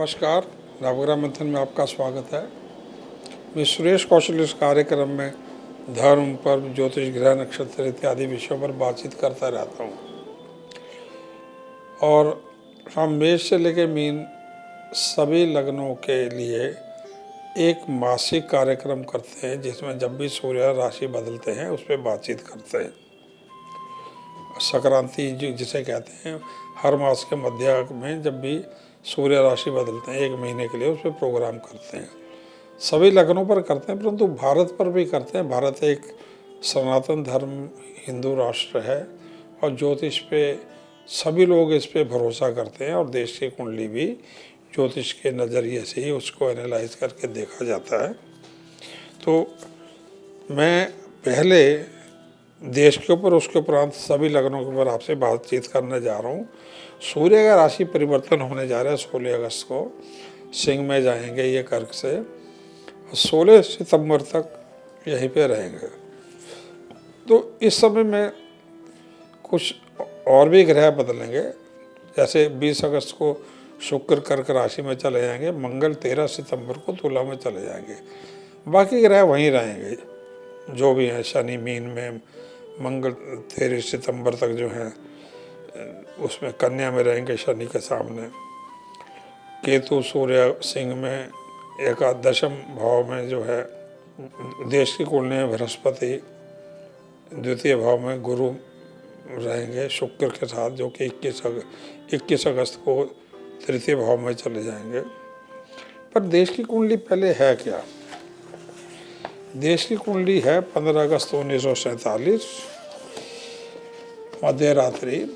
नमस्कार, नवग्रह मंथन में आपका स्वागत है। मैं सुरेश कौशल इस कार्यक्रम में धर्म, पर्व, ज्योतिष, ग्रह, नक्षत्र इत्यादि विषयों पर बातचीत करता रहता हूँ। और हम मेष से लेकर मीन सभी लग्नों के लिए एक मासिक कार्यक्रम करते हैं, जिसमें जब भी सूर्य राशि बदलते हैं उस पर बातचीत करते हैं। संक्रांति जिसे कहते हैं, हर मास के मध्य में जब भी सूर्य राशि बदलते हैं 1 महीने के लिए, उस पर प्रोग्राम करते हैं। सभी लग्नों पर करते हैं, परंतु भारत पर भी करते हैं। भारत एक सनातन धर्म हिंदू राष्ट्र है और ज्योतिष पे सभी लोग इस पे भरोसा करते हैं, और देश की कुंडली भी ज्योतिष के नज़रिए से ही उसको एनालाइज करके देखा जाता है। तो मैं पहले देश के ऊपर, उसके उपरांत सभी लग्नों के ऊपर आपसे बातचीत करने जा रहा हूँ। सूर्य का राशि परिवर्तन होने जा रहा है 16 अगस्त को। सिंह में जाएंगे ये कर्क से, 16 सितंबर तक यहीं पे रहेंगे। तो इस समय में कुछ और भी ग्रह बदलेंगे। जैसे 20 अगस्त को शुक्र कर्क राशि में चले जाएंगे, मंगल 13 सितंबर को तुला में चले जाएंगे। बाकी ग्रह वहीं रहेंगे जो भी हैं। शनि मीन में, मंगल 13 सितंबर तक जो है उसमें कन्या में रहेंगे शनि के सामने। केतु सूर्य सिंह में, एकादशम भाव में जो है देश की कुंडली में बृहस्पति, द्वितीय भाव में गुरु रहेंगे शुक्र के साथ, जो कि 21 अगस्त को तृतीय भाव में चले जाएंगे। पर देश की कुंडली पहले है क्या? देश की कुंडली है 15 अगस्त 1947 मध्य रात्रि।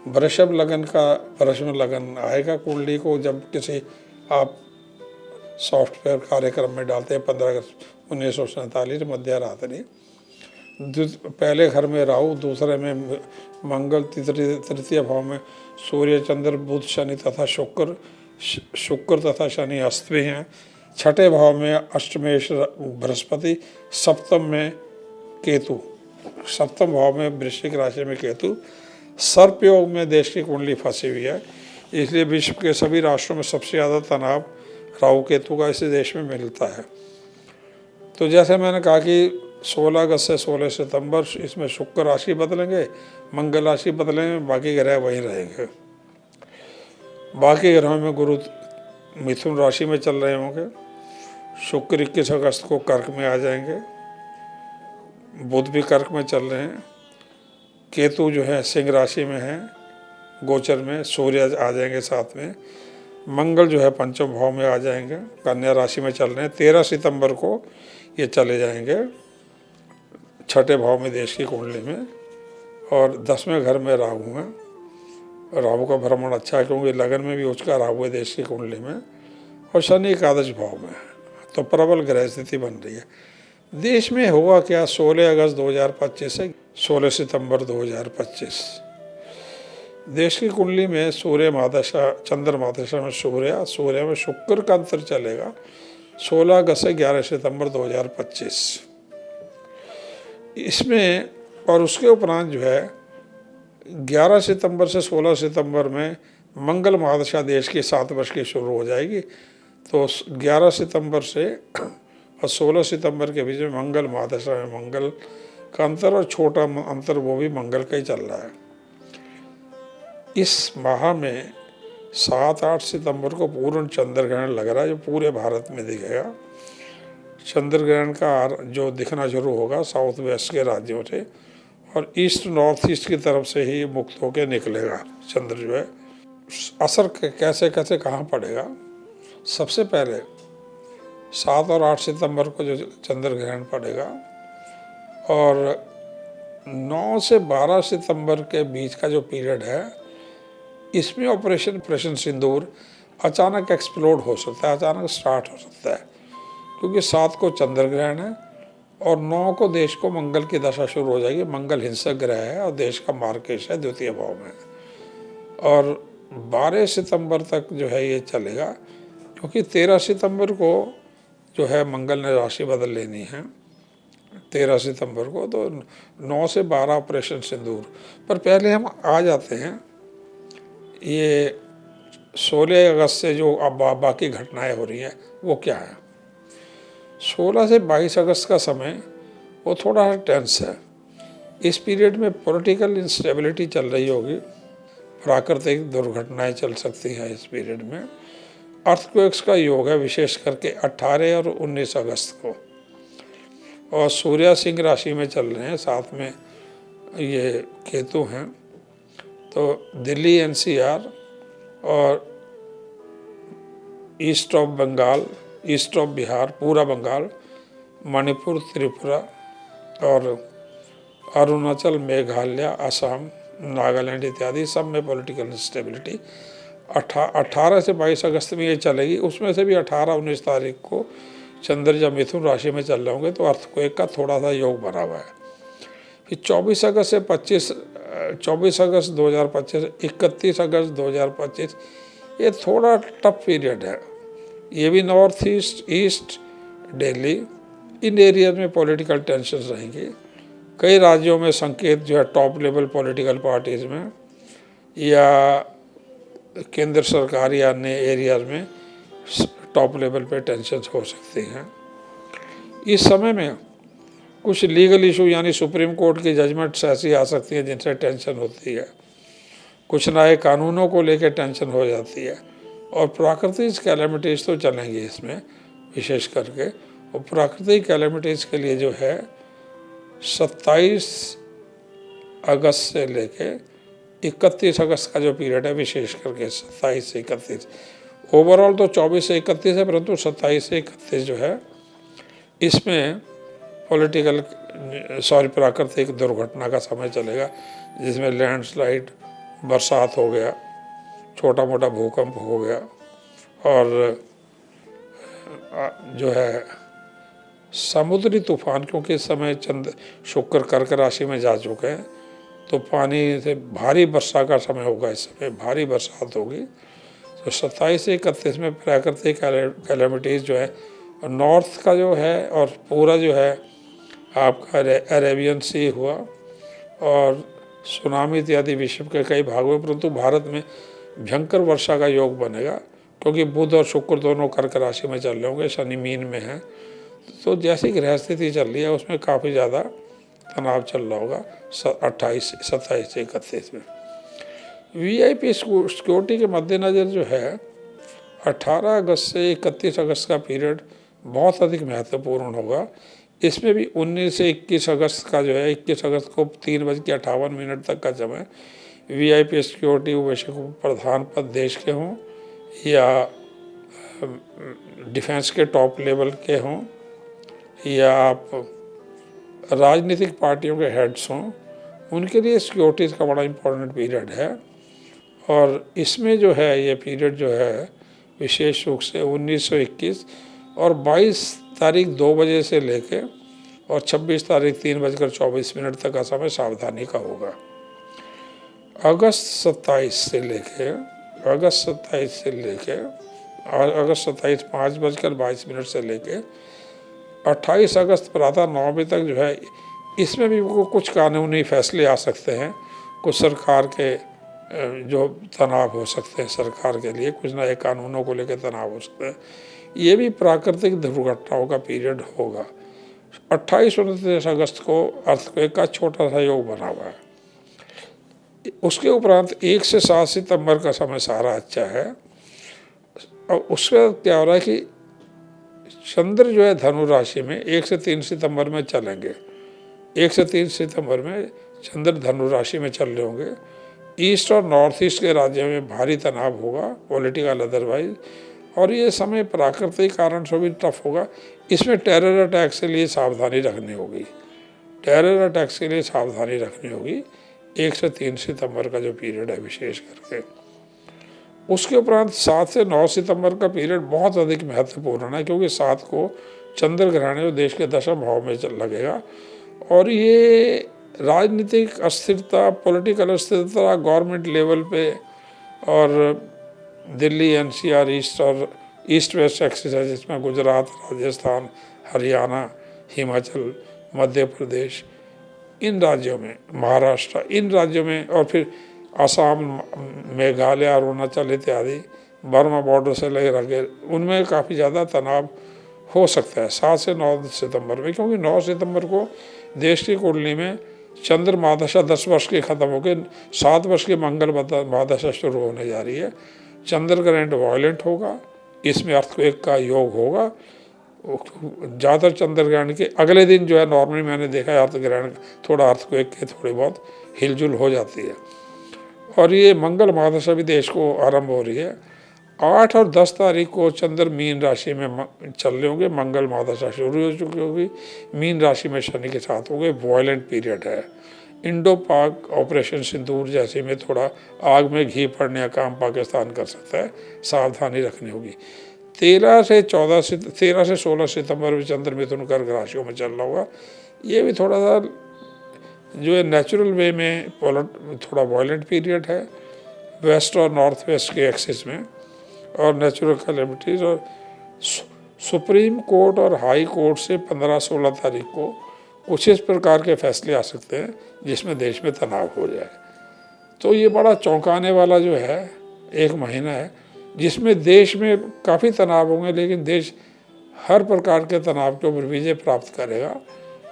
वृषभ लगन आएगा कुंडली को जब किसी आप सॉफ्टवेयर कार्यक्रम में डालते हैं। 15 अगस्त 1947 मध्य रात्रि। पहले घर में राहु, दूसरे में मंगल, तृतीय भाव में सूर्य, चंद्र, बुध, शनि तथा शुक्र तथा शनि अस्त भी हैं। छठे भाव में अष्टमेश बृहस्पति, सप्तम में केतु, सप्तम भाव में वृश्चिक राशि में केतु। सर्प योग में देश की कुंडली फंसी हुई है, इसलिए विश्व के सभी राष्ट्रों में सबसे ज़्यादा तनाव राहु केतु का इसी देश में मिलता है। तो जैसे मैंने कहा कि 16 अगस्त से 16 सितंबर इसमें शुक्र राशि बदलेंगे, मंगल राशि बदलेंगे, बाकी ग्रह वहीं रहेंगे। बाकी ग्रहों में गुरु मिथुन राशि में चल रहे होंगे। शुक्र 21 अगस्त को कर्क में आ जाएंगे, बुध भी कर्क में चल रहे हैं। केतु जो है सिंह राशि में है गोचर में, सूर्य आ जाएंगे साथ में। मंगल जो है पंचम भाव में आ जाएंगे, कन्या राशि में चल रहे हैं। 13 सितंबर को ये चले जाएंगे छठे भाव में देश की कुंडली में, और 10वें घर में राहु है। राहु का भ्रमण अच्छा है क्योंकि लगन में भी उसका राहु है देश की कुंडली में, और शनि एकादश भाव में। तो प्रबल ग्रह स्थिति बन रही है। देश में होगा क्या 16 अगस्त 2025 से 16 सितंबर 2025? देश की कुंडली में सूर्य महादशा, चंद्र महादशा में सूर्य में शुक्र का अंतर चलेगा 16 अगस्त से 11 सितंबर 2025 इसमें। और उसके उपरांत जो है 11 सितंबर से 16 सितंबर में मंगल महादशा देश की 7 वर्ष की शुरू हो जाएगी। तो 11 सितंबर से और 16 सितंबर के बीच में मंगल महादशा में मंगल का अंतर, और छोटा अंतर वो भी मंगल का ही चल रहा है। इस माह में 7-8 सितंबर को पूर्ण चंद्र ग्रहण लग रहा है, जो पूरे भारत में दिखेगा। चंद्र ग्रहण का जो दिखना शुरू होगा साउथ वेस्ट के राज्यों से, और ईस्ट नॉर्थ ईस्ट की तरफ से ही मुक्त होकर निकलेगा चंद्र जो है। असर कैसे कैसे कहाँ पड़ेगा? सबसे पहले 7 और 8 सितंबर को जो चंद्र ग्रहण पड़ेगा, और 9 से 12 सितंबर के बीच का जो पीरियड है, इसमें ऑपरेशन सिंदूर अचानक एक्सप्लोड हो सकता है, अचानक स्टार्ट हो सकता है। क्योंकि 7 को चंद्र ग्रहण है और 9 को देश को मंगल की दशा शुरू हो जाएगी। मंगल हिंसक ग्रह है और देश का मार्केश है द्वितीय भाव में। और 12 सितंबर तक जो है ये चलेगा, क्योंकि 13 सितंबर को जो है मंगल ने राशि बदल लेनी है 13 सितंबर को। तो 9 से 12 ऑपरेशन सिंदूर। पर पहले हम आ जाते हैं ये 16 अगस्त से जो अब बाकी घटनाएं हो रही हैं वो क्या है। 16 से 22 अगस्त का समय वो थोड़ा टेंस है। इस पीरियड में पॉलिटिकल इंस्टेबिलिटी चल रही होगी, प्राकृतिक दुर्घटनाएं चल सकती हैं इस पीरियड में। अर्थक्वेक्स का योग है विशेष करके 18 और 19 अगस्त को, और सूर्य सिंह राशि में चल रहे हैं, साथ में ये केतु हैं। तो दिल्ली एनसीआर और east of Bengal, east of Bihar, पूरा बंगाल, मणिपुर, त्रिपुरा और अरुणाचल, मेघालय, असम, नागालैंड इत्यादि सब में पॉलिटिकल इंस्टेबिलिटी 18 से 22 अगस्त में ये चलेगी। उसमें से भी 18-19 तारीख को चंद्र जब मिथुन राशि में चल रहे होंगे तो अर्थक्वेक का थोड़ा सा योग बना हुआ है। फिर 24 अगस्त से 24 अगस्त 2025, 31 अगस्त 2025 ये थोड़ा टफ पीरियड है। ये भी नॉर्थ ईस्ट, ईस्ट, दिल्ली, इन एरियाज में पॉलिटिकल टेंशन रहेंगी। कई राज्यों में संकेत जो है टॉप लेवल पॉलिटिकल पार्टीज में या केंद्र सरकार या अन्य एरियाज में टॉप लेवल पे टेंशन हो सकती हैं। इस समय में कुछ लीगल इशू यानी सुप्रीम कोर्ट की जजमेंट्स ऐसी आ सकती हैं जिनसे टेंशन होती है। कुछ नए कानूनों को लेकर टेंशन हो जाती है। और प्राकृतिक कैलेमिटीज़ तो चलेंगी इसमें विशेष करके। और प्राकृतिक कैलेमिटीज़ के लिए जो है 27 अगस्त से लेके 31 अगस्त का जो पीरियड है, विशेष करके 27 से 31, ओवरऑल तो 24 से 31 है, परंतु 27 से 31 जो है इसमें प्राकृतिक दुर्घटना का समय चलेगा, जिसमें लैंडस्लाइड, बरसात हो गया, छोटा मोटा भूकंप हो गया, और जो है समुद्री तूफान, क्योंकि इस समय शुक्र कर्क राशि में जा चुके हैं तो पानी से भारी वर्षा का समय होगा। इस समय भारी बरसात होगी। तो 27 से 31 में प्राकृतिक कैलेमिटीज़ जो है नॉर्थ का जो है और पूरा जो है आपका अरेबियन सी हुआ और सुनामी इत्यादि विश्व के कई भागों में, परंतु भारत में भयंकर वर्षा का योग बनेगा क्योंकि बुध और शुक्र दोनों कर्क राशि में चल रहे होंगे, शनि मीन में है। तो जैसी ग्रह स्थिति चल रही है उसमें काफ़ी ज़्यादा तनाव चल रहा होगा 27 से 31 में। वीआईपी सिक्योरिटी के मद्देनज़र जो है 18 अगस्त से 31 अगस्त का पीरियड बहुत अधिक महत्वपूर्ण होगा। इसमें भी 19 से 21 अगस्त का जो है, 21 अगस्त को 3:58 तक का समय वीआईपी सिक्योरिटी वैसे को प्रधान पद देश के हों या डिफेंस के टॉप लेवल के हों या आप राजनीतिक पार्टियों के हेड्स हों, उनके लिए सिक्योरिटीज़ का बड़ा इम्पोर्टेंट पीरियड है। और इसमें जो है ये पीरियड जो है विशेष रूप से 1921 और 22 तारीख 2 बजे से लेके और 26 तारीख 3:24 तक का समय सावधानी का होगा। अगस्त 27 से लेके अगस्त 27 5:22 से लेके 28 अगस्त प्रातः 9 बजे तक जो है, इसमें भी कुछ कानूनी फैसले आ सकते हैं। कुछ सरकार के जो तनाव हो सकते हैं, सरकार के लिए कुछ नए कानूनों को लेकर तनाव हो सकते हैं। ये भी प्राकृतिक दुर्घटनाओं का पीरियड होगा। 28-29 अगस्त को अर्थक्वेक का छोटा सा योग बना हुआ है। उसके उपरांत 1 से 7 सितंबर का समय सारा अच्छा है। और उसके क्या हो रहा है कि चंद्र जो है धनु राशि में 1 से 3 सितंबर में चलेंगे। 1 से 3 सितंबर में चंद्र धनु राशि में चल रहे होंगे। ईस्ट और नॉर्थ ईस्ट के राज्यों में भारी तनाव होगा, पॉलिटिकल अदरवाइज, और ये समय प्राकृतिक कारण से भी टफ होगा। इसमें टेरर अटैक के लिए सावधानी रखनी होगी। टेरर अटैक्स के लिए सावधानी रखनी होगी 1 से 3 सितंबर का जो पीरियड है विशेष करके। उसके उपरांत 7 से 9 सितंबर का पीरियड बहुत अधिक महत्वपूर्ण है, क्योंकि 7 को चंद्र ग्रहण जो देश के 10वें भाव में लगेगा। और ये राजनीतिक अस्थिरता, पॉलिटिकल अस्थिरता गवर्नमेंट लेवल पे, और दिल्ली एनसीआर ईस्ट और ईस्ट वेस्ट एक्सिस है, जिसमें गुजरात, राजस्थान, हरियाणा, हिमाचल, मध्य प्रदेश, इन राज्यों में, महाराष्ट्र, इन राज्यों में, और फिर असम, मेघालय, अरुणाचल इत्यादि, बर्मा बॉर्डर से लेकर के उनमें काफ़ी ज़्यादा तनाव हो सकता है 7 से 9 सितंबर में, क्योंकि 9 सितंबर को देश की कुंडली में चंद्र महादशा 10 वर्ष की ख़त्म होकर 7 वर्ष की मंगल महादशा शुरू होने जा रही है। चंद्र ग्रहण वायलेंट होगा, इसमें अर्थक्वेक का योग होगा। ज़्यादातर चंद्र ग्रहण के अगले दिन जो है नॉर्मली मैंने देखा है अर्थ ग्रहण थोड़ा अर्थक्वेक के थोड़ी बहुत हिलजुल हो जाती है। और ये मंगल महादशा भी देश को आरंभ हो रही है। 8 और 10 तारीख को चंद्र मीन राशि में चल रहे होंगे, मंगल महादशा शुरू हो चुकी होगी, मीन राशि में शनि के साथ होंगे, वॉयलेंट पीरियड है। इंडो पाक ऑपरेशन सिंदूर जैसे में थोड़ा आग में घी पड़ने का काम पाकिस्तान कर सकता है, सावधानी रखनी होगी। 13 से 16 सितंबर में चंद्र मिथुन कर्क राशियों में चल रहा होगा। ये भी थोड़ा सा जो है नेचुरल वे में थोड़ा वॉयलेंट पीरियड है वेस्ट और नॉर्थ वेस्ट के एक्सिस में, और नेचुरल कैलेमिटीज़ और सुप्रीम कोर्ट और हाई कोर्ट से 15-16 तारीख को कुछ इस प्रकार के फैसले आ सकते हैं जिसमें देश में तनाव हो जाए। तो ये बड़ा चौंकाने वाला जो है एक महीना है जिसमें देश में काफ़ी तनाव होंगे, लेकिन देश हर प्रकार के तनाव के ऊपर विजय प्राप्त करेगा,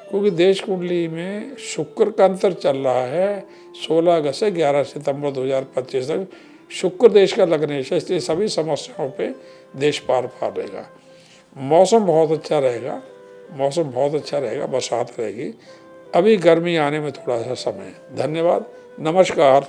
क्योंकि देश कुंडली में शुक्र का अंतर चल रहा है 16 अगस्त से 11 सितंबर 2025 तक। शुक्र देश का लग्नेश है, इसलिए सभी समस्याओं पे देश पार लेगा। मौसम बहुत अच्छा रहेगा, बरसात रहेगी। अभी गर्मी आने में थोड़ा सा समय है। धन्यवाद, नमस्कार।